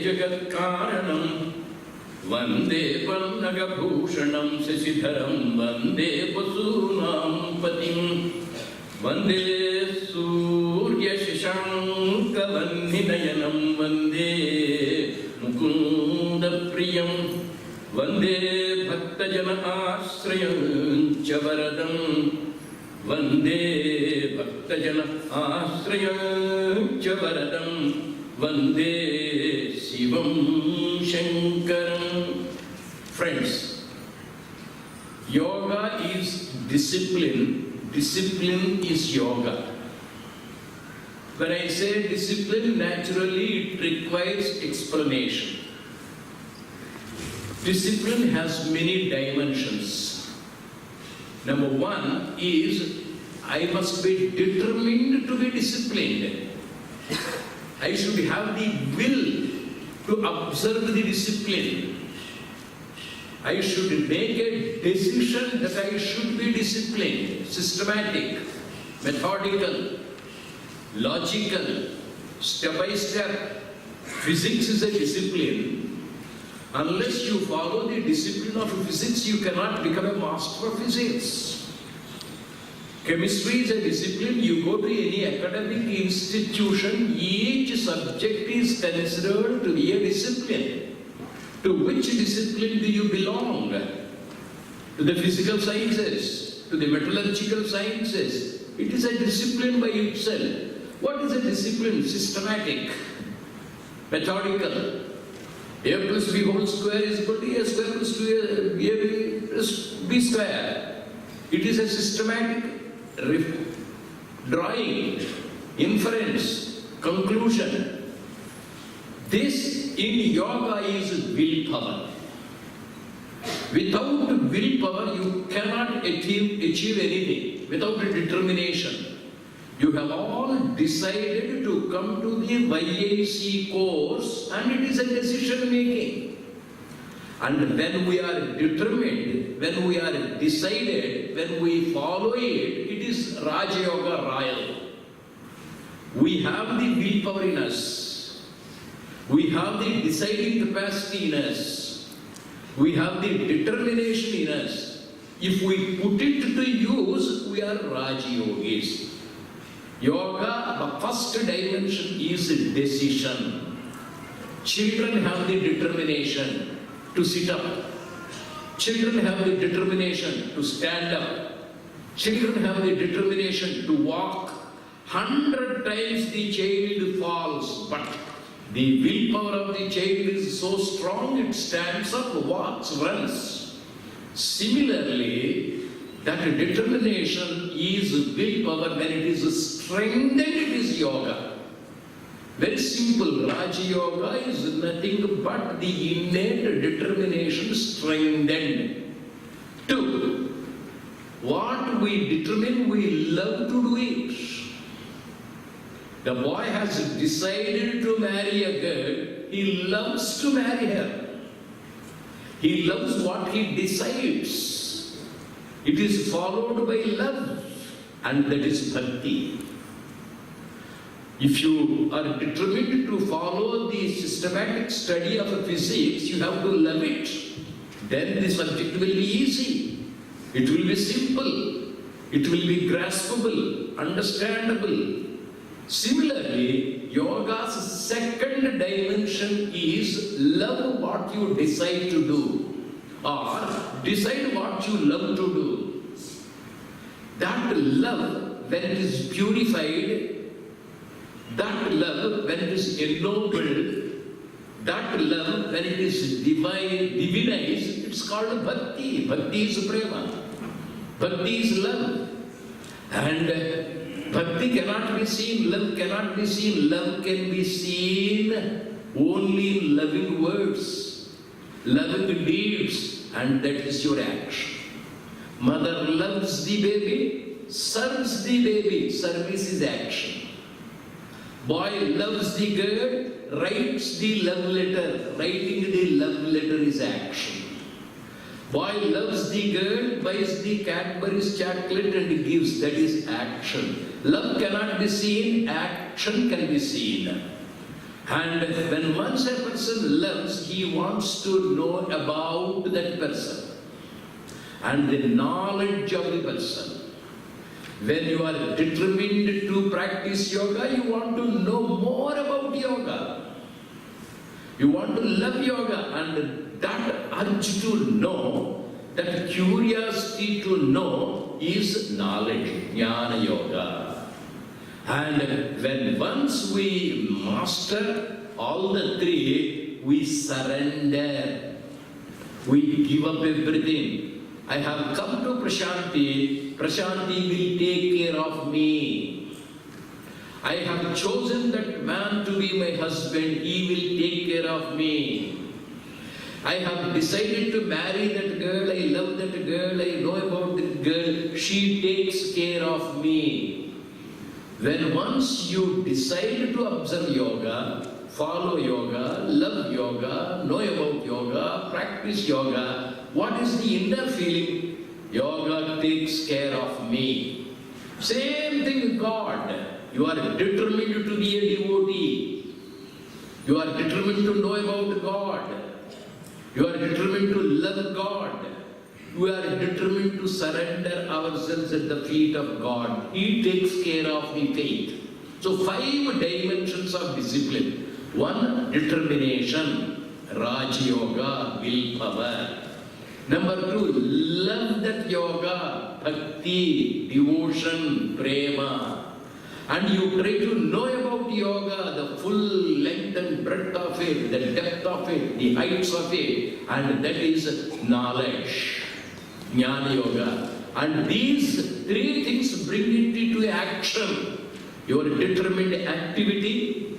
जगत्कारणं वन्दे पन्नगभूषणं शशिधरं वन्दे वसूनां पतिं वन्दे सूर्यशशाङ्कवह्निनयनं वन्दे मुकुन्दप्रियं वन्दे भक्तजन आश्रयं च वरदं वन्दे भक्तजन आश्रयं च वरदं वन्दे शिवं शङ्करं. Friends, yoga is discipline. Discipline is yoga. When I say discipline, naturally it requires explanation. Discipline has many dimensions. Number one is I must be determined to be disciplined. I should have the will to observe the discipline. I should make a decision that I should be disciplined, systematic, methodical, logical, step by step. Physics is a discipline. Unless you follow the discipline of physics, you cannot become a master of physics. Chemistry is a discipline. You go to any academic institution, each subject is considered to be a discipline. To which discipline do you belong? To the physical sciences, to the metallurgical sciences. It is a discipline by itself. What is a discipline? Systematic, methodical. A plus b whole square is equal to a square plus 2a plus b square. It is a systematic drawing, inference, conclusion. This in yoga is willpower. Without willpower, you cannot achieve anything. Without determination. You have all decided to come to the S-VYASA course, and it is a decision making. And when we are determined, when we are decided, when we follow it, it is Raja Yoga Royal. We have the willpower in us. We have the deciding capacity in us. We have the determination in us. If we put it to use, we are Raja Yogis. Yoga, the first dimension is decision. Children have the determination to sit up. Children have the determination to stand up. Children have the determination to walk. 100 times the child falls, but the willpower of the child is so strong, it stands up, walks, runs. Similarly, that determination is willpower. When it is strengthened, it is yoga. Very simple. Raja Yoga is nothing but the innate determination strengthened. 2. What we determine, we love to do it. The boy has decided to marry a girl. He loves to marry her. He loves what he decides. It is followed by love, and that is bhakti. If you are determined to follow the systematic study of physics, you have to love it. Then the subject will be easy. It will be simple. It will be graspable, understandable. Similarly, yoga's second dimension is love what you decide to do, or decide what you love to do. That love, when it is purified, that love, when it is ennobled, that love, when it is divinized, it's called bhakti. Bhakti is prema. Bhakti is love. And bhakti cannot be seen, love cannot be seen. Love can be seen only in loving words, loving deeds, and that is your action. Mother loves the baby, serves the baby. Service is action. Boy loves the girl, writes the love letter. Writing the love letter is action. Boy loves the girl, buys the Cadbury's chocolate and gives. That is action. Love cannot be seen, action can be seen. And when once a person loves, he wants to know about that person and the knowledge of the person. When you are determined to practice yoga, you want to know more about yoga. You want to love yoga, and that urge to know, that curiosity to know is knowledge, jnana yoga. And when once we master all the three, we surrender. We give up everything. I have come to Prashanti. Prashanti will take care of me. I have chosen that man to be my husband. He will take care of me. I have decided to marry that girl. I love that girl. I know about that girl. She takes care of me. When once you decide to observe yoga, follow yoga, love yoga, know about yoga, practice yoga, what is the inner feeling? Yoga takes care of me. Same thing with God. You are determined to be a devotee. You are determined to know about God. You are determined to love God. We are determined to surrender ourselves at the feet of God. He takes care of the faith. So 5 dimensions of discipline. 1, determination, Raj Yoga, willpower. Number 2, love that yoga, bhakti, devotion, prema. And you try to know about yoga, the full length and breadth of it, the depth of it, the heights of it, and that is knowledge, jnana yoga. And these 3 things bring it into action. Your determined activity,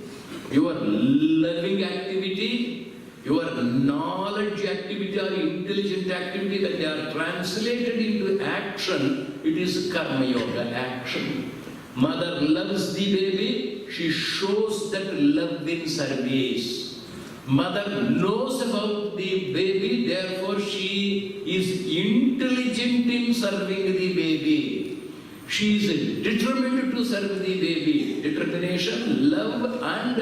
your loving activity, your knowledge activity or intelligent activity, when they are translated into action, it is karma yoga, action. Mother loves the baby, she shows that love in service. Mother knows about the baby, therefore she is intelligent in serving the baby. She is determined to serve the baby. Determination, love and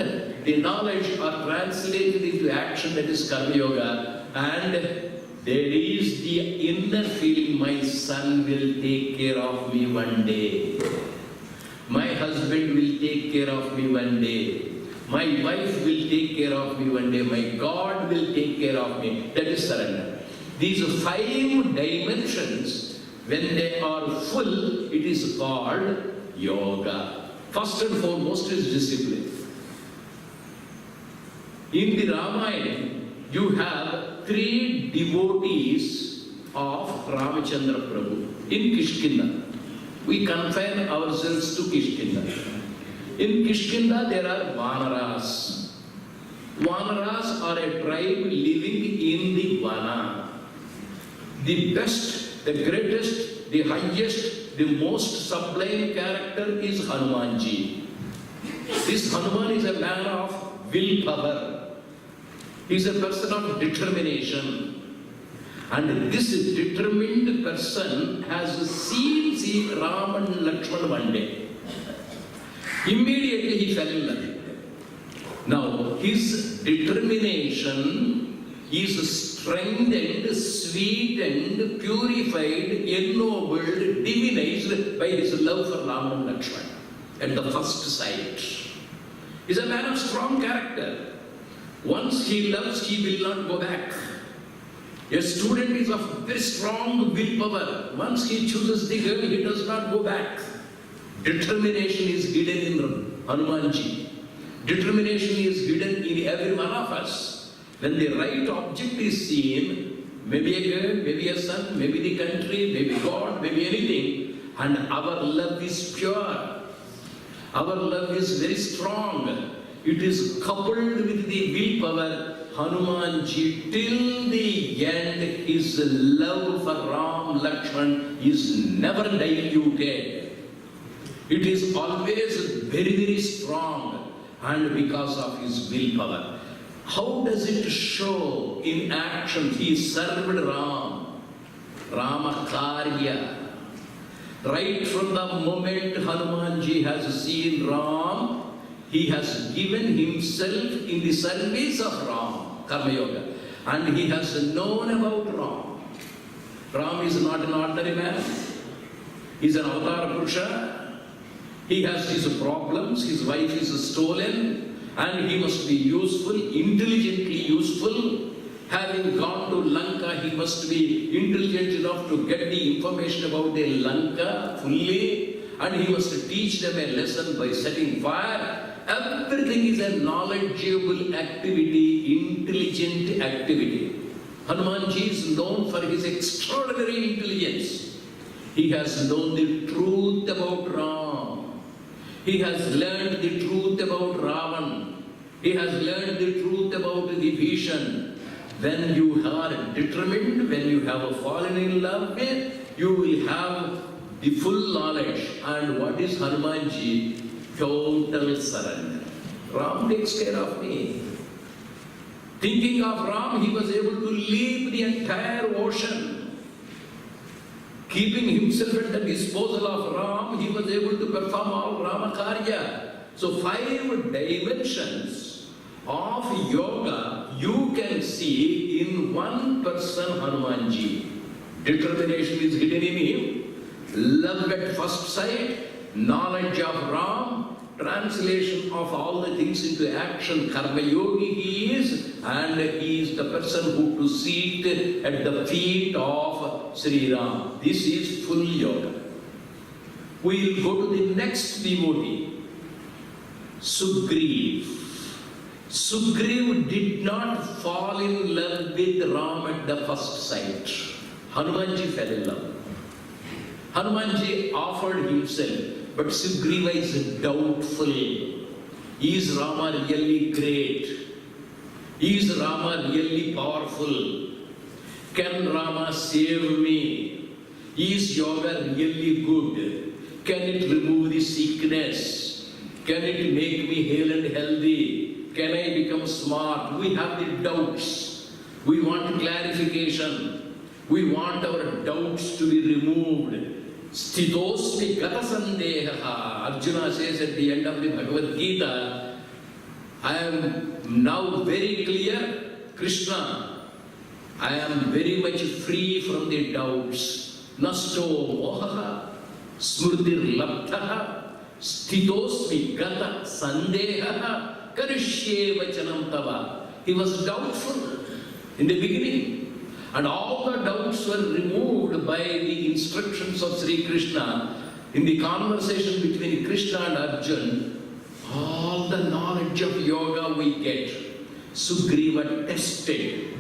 the knowledge are translated into action, that is karma yoga. And there is the inner feeling, my son will take care of me one day. My husband will take care of me one day. My wife will take care of me one day. My God will take care of me. That is surrender. These 5 dimensions, when they are full, it is called yoga. First and foremost is discipline. In the Ramayana, you have 3 devotees of Ramachandra Prabhu in Kishkinda. We confine ourselves to Kishkinda. In Kishkinda, there are Vanaras. Vanaras are a tribe living in the Vana. The best, the greatest, the highest, the most sublime character is Hanumanji. This Hanuman is a man of willpower. He is a person of determination. And this determined person has seen Ram and Lakshman one day. Immediately he fell in love. Now his determination is strengthened, sweetened, purified, ennobled, divinized by his love for Ram and Lakshman at the first sight. He is a man of strong character. Once he loves, he will not go back. A student is of very strong willpower. Once he chooses the girl, he does not go back. Determination is hidden in Hanumanji. Determination is hidden in every one of us. When the right object is seen, maybe a girl, maybe a son, maybe the country, maybe God, maybe anything, and our love is pure. Our love is very strong. It is coupled with the willpower. Hanumanji, till the end, his love for Ram, Lakshman is never diluted. It is always very, very strong, and because of his willpower. How does it show in action? He served Ram, Ramakarya. Right from the moment Hanumanji has seen Ram, he has given himself in the service of Ram, Karma Yoga, and he has known about Ram. Ram is not an ordinary man. He is an avatar Purusha. He has his problems, his wife is stolen, and he must be useful, intelligently useful. Having gone to Lanka, he must be intelligent enough to get the information about the Lanka fully, and he must teach them a lesson by setting fire. Everything is a knowledgeable activity, intelligent activity. Hanumanji is known for his extraordinary intelligence. He has known the truth about Ram. He has learned the truth about Ravan. He has learned the truth about the Vibhishan. When you are determined, when you have fallen in love, you will have the full knowledge. And what is Hanumanji? Total surrender. Ram takes care of me. Thinking of Ram, he was able to leave the entire ocean. Keeping himself at the disposal of Ram, he was able to perform all Rama Karya. So 5 dimensions of yoga you can see in one person, Hanumanji. Determination is hidden in him. Love at first sight, knowledge of Ram, translation of all the things into action. Karma Yogi he is, and he is the person who to sit at the feet of Sri Ram. This is full yoga. We will go to the next devotee, Sugriv. Sugriv did not fall in love with Ram at the first sight. Hanumanji fell in love. Hanumanji offered himself, but Sugriva is doubtful. Is Rama really great? Is Rama really powerful? Can Rama save me? Is yoga really good? Can it remove the sickness? Can it make me hale and healthy? Can I become smart? We have the doubts. We want clarification. We want our doubts to be removed. Sthitosmi gata sandeha. Arjuna says at the end of the Bhagavad Gita, I am now very clear, Krishna, I am very much free from the doubts. Nasto mohaha, smurtir labdhaha, sthitosmi gata sandeha. He was doubtful in the beginning, and all the doubts were removed by the instructions of Sri Krishna. In the conversation between Krishna and Arjuna, all the knowledge of yoga we get. Sugriva tested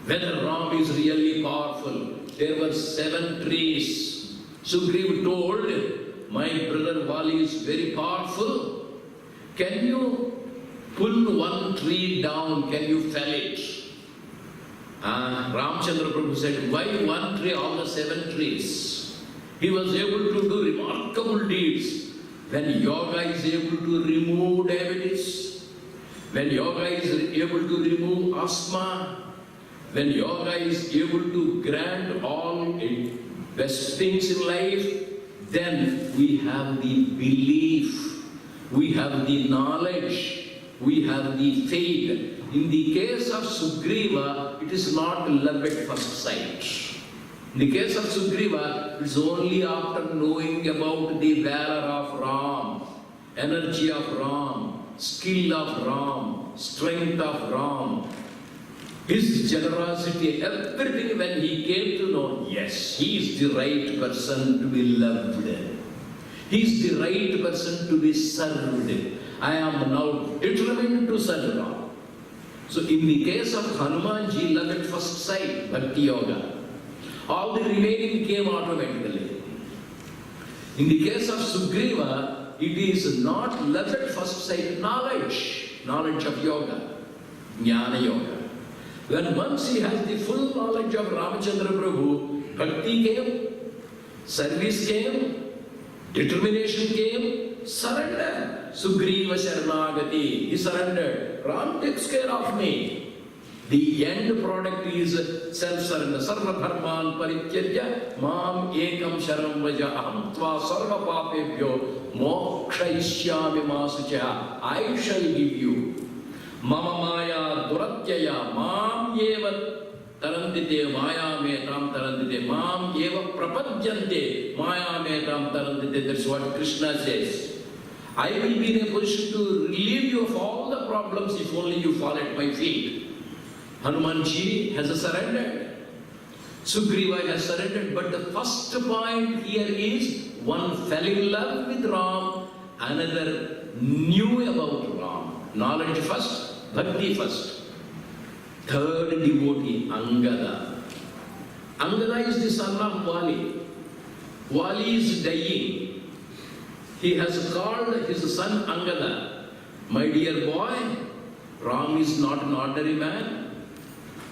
whether Ram is really powerful. There were 7 trees. Sugriva told, my brother Vali is very powerful. Can you pull one tree down? Can you fell it? Ramchandra Prabhu said, why one tree, all the 7 trees? He was able to do remarkable deeds. When yoga is able to remove diabetes, when yoga is able to remove asthma, when yoga is able to grant all best things in life, then we have the belief. We have the knowledge, we have the faith. In the case of Sugriva, it is not love at first sight. In the case of Sugriva, it is only after knowing about the valor of Ram, energy of Ram, skill of Ram, strength of Ram, his generosity, everything, when he came to know, yes, he is the right person to be loved. He is the right person to be served. I am now determined to serve Ram. So in the case of Hanumanji, love at first sight, Bhakti Yoga, all the remaining came automatically. In the case of Sugriva, it is not love at first sight, knowledge of yoga, Jnana Yoga. When once he has the full knowledge of Ramachandra Prabhu, Bhakti came, service came, determination came, surrender. Sugriva Sharanagati, he surrendered. Ram takes care of me. The end product is self-surrender. Sarva dharman parityajya mam ekam sharam vaja aham tva sarva papebhyo mokshayishyami ma sucha. I shall give you mama maya duratyaya mam eva tarandite maya metam tarandite mam eva prapadyante maya metam tarandite. That's what Krishna says. I will be in a position to relieve you of all the problems if only you fall at my feet. Hanumanji has surrendered. Sugriva has surrendered. But the first point here is one fell in love with Ram, another knew about Ram. Knowledge first, bhakti first. Third devotee, Angada. Angada is the son of Vali. Vali is dying. He has called his son Angada. My dear boy, Ram is not an ordinary man.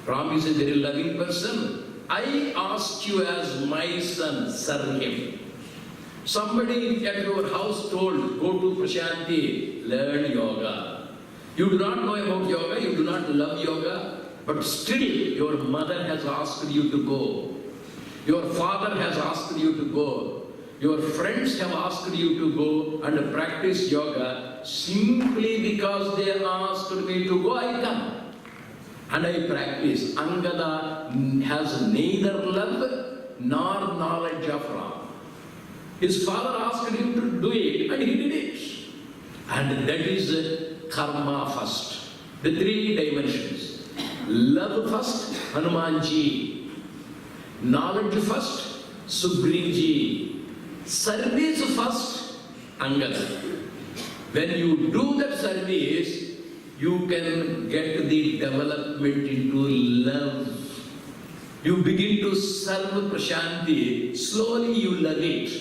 Ram is a very loving person. I ask you as my son, serve him. Somebody at your house told, go to Prashanti, learn yoga. You do not know about yoga, you do not love yoga, but still your mother has asked you to go. Your father has asked you to go. Your friends have asked you to go and practice yoga. Simply because they asked me to go, I come. And I practice. Angada has neither love nor knowledge of Ram. His father asked him to do it and he did it. And that is karma first. The three dimensions. Love first, Hanumanji. Knowledge first, Sugrivaji. Service first, Angada. When you do that service, you can get the development into love. You begin to serve Prashanti, slowly you love it.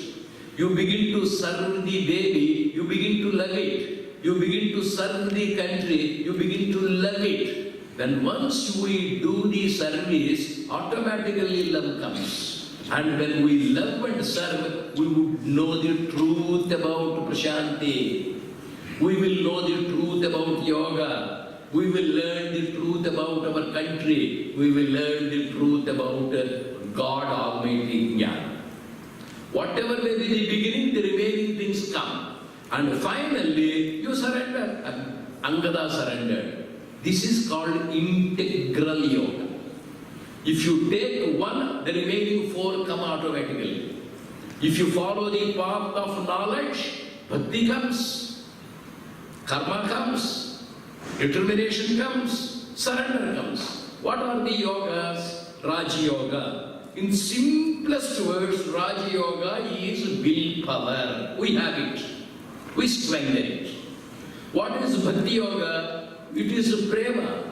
You begin to serve the baby, you begin to love it. You begin to serve the country, you begin to love it. Then once we do the service, automatically love comes. And when we love and serve, we would know the truth about Prashanti. We will know the truth about yoga. We will learn the truth about our country. We will learn the truth about God Almighty Jnana. Whatever may be the beginning, the remaining things come. And finally, you surrender. Angada surrendered. This is called integral yoga. If you take one, the remaining four come automatically. If you follow the path of knowledge, bhakti comes. Karma comes, determination comes, surrender comes. What are the yogas? Raja Yoga. In simplest words, Raja Yoga is willpower. We have it. We strengthen it. What is Bhakti Yoga? It is prema.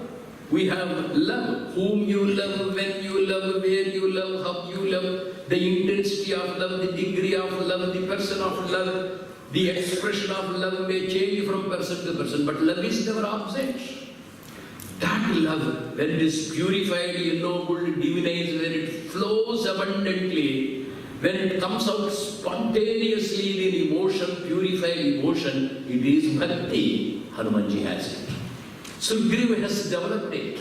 We have love. Whom you love, when you love, where you love, how you love, the intensity of love, the degree of love, the person of love. The expression of love may change from person to person, but love is never absent. That love, when it is purified, ennobled, divinized, when it flows abundantly, when it comes out spontaneously in emotion, purified emotion, it is bhakti. Hanumanji has it. Sugriva has developed it.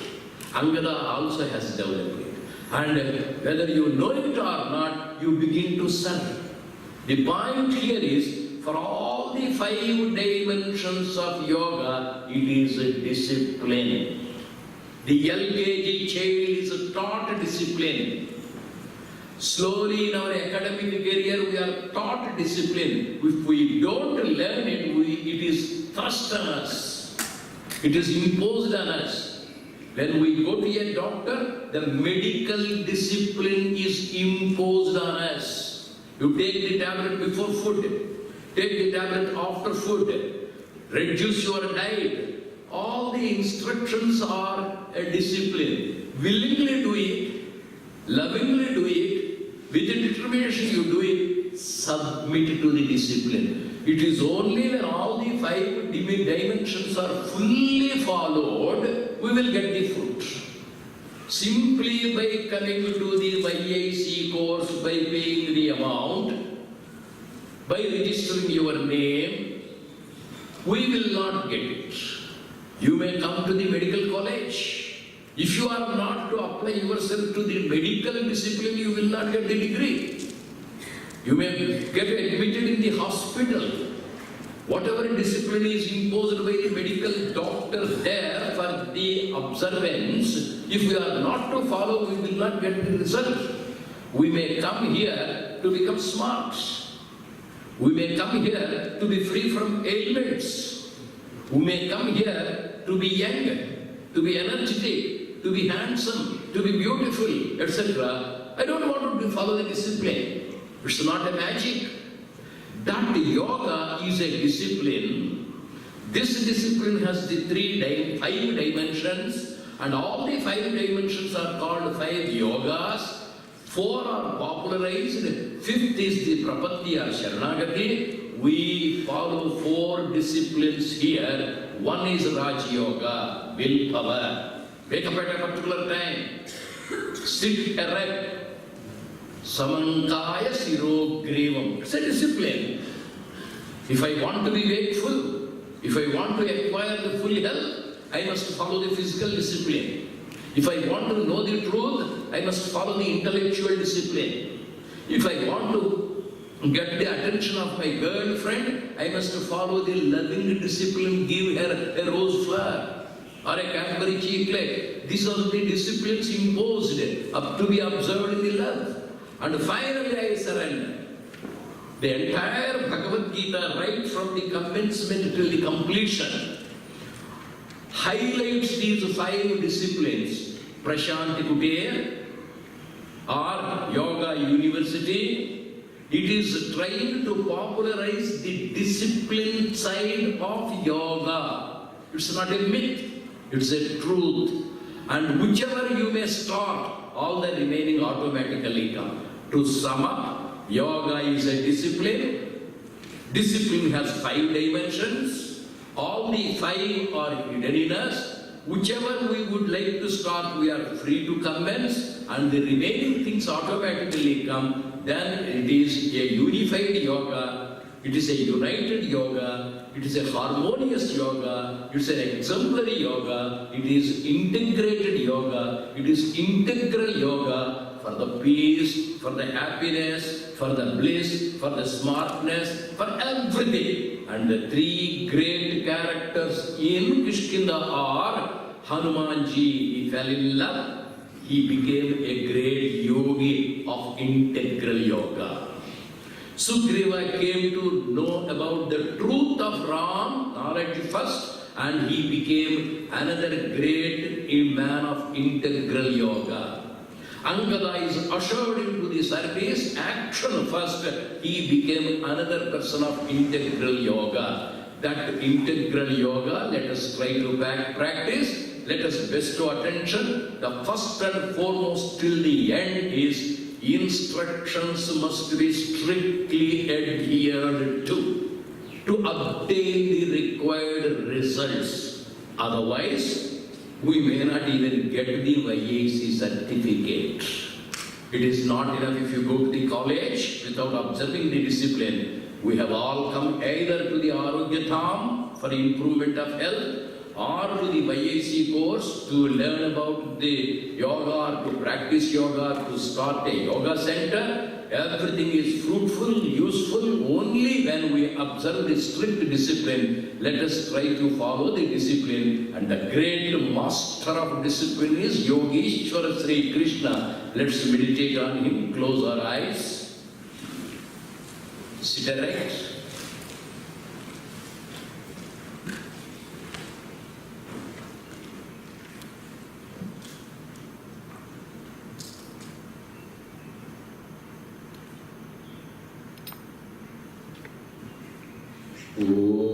Angada also has developed it. And whether you know it or not, you begin to serve. The point here is, for all the 5 dimensions of yoga, it is a discipline. The LKG child is taught discipline. Slowly in our academic career, we are taught discipline. If we don't learn it, it is thrust on us. It is imposed on us. When we go to a doctor, the medical discipline is imposed on us. You take the tablet before food. Take the tablet after food. Reduce your diet. All the instructions are a discipline. Willingly do it, lovingly do it, with the determination you do it, submit to the discipline. It is only when all the 5 dimensions are fully followed, we will get the fruit. Simply by coming to the YIC course, by paying the amount, by registering your name, we will not get it. You may come to the medical college. If you are not to apply yourself to the medical discipline, you will not get the degree. You may get admitted in the hospital. Whatever discipline is imposed by the medical doctor there for the observance, if we are not to follow, we will not get the result. We may come here to become smart. We may come here to be free from ailments. We may come here to be young, to be energetic, to be handsome, to be beautiful, etc. I don't want to follow the discipline. It's not a magic. That yoga is a discipline. This discipline has the five dimensions, and all the 5 dimensions are called 5 yogas. 4 are popularized. 5th is the Prapatti or Sharanagati. We follow 4 disciplines here. 1 is Raj Yoga, willpower. Wake up at a particular time. Sit erect. Samankaya Siro Grivam. It's a discipline. If I want to be wakeful, if I want to acquire the full health, I must follow the physical discipline. If I want to know the truth, I must follow the intellectual discipline. If I want to get the attention of my girlfriend, I must follow the loving discipline, give her a rose flower or a Cadbury chiclet. These are the disciplines imposed up to be observed in the love. And finally I surrender. The entire Bhagavad Gita, right from the commencement till the completion, highlights these 5 disciplines. Prashanti Kutir or Yoga University, it is trying to popularize the discipline side of yoga. It's not a myth, it's a truth. And whichever you may start, all the remaining automatically come. To sum up, yoga is a discipline. Discipline has 5 dimensions. All the 5 are hidden in us. Whichever we would like to start, we are free to commence, and the remaining things automatically come. Then it is a unified yoga, it is a united yoga, it is a harmonious yoga, it is an exemplary yoga, it is integrated yoga, it is integral yoga for the peace, for the happiness, for the bliss, for the smartness, for everything. And the 3 great characters in Kishkinda are Hanumanji, he fell in love, he became a great yogi of integral yoga. Sugriva came to know about the truth of Ram, knowledge first, and he became another great man of integral yoga. Angada is ushered into the service, action first, he became another person of integral yoga. That integral yoga, let us try to practice, let us bestow attention. The first and foremost till the end is instructions must be strictly adhered to obtain the required results. Otherwise, we may not even get the YAC certificate. It is not enough if you go to the college without observing the discipline. We have all come either to the Arogyatham for improvement of health, or to the YAC course to learn about the yoga, to practice yoga, to start a yoga center. Everything is fruitful, useful only when we observe the strict discipline. Let us try to follow the discipline. And the great master of discipline is Yogeshwara Sri Krishna. Let's meditate on him, close our eyes, sit erect. Oh.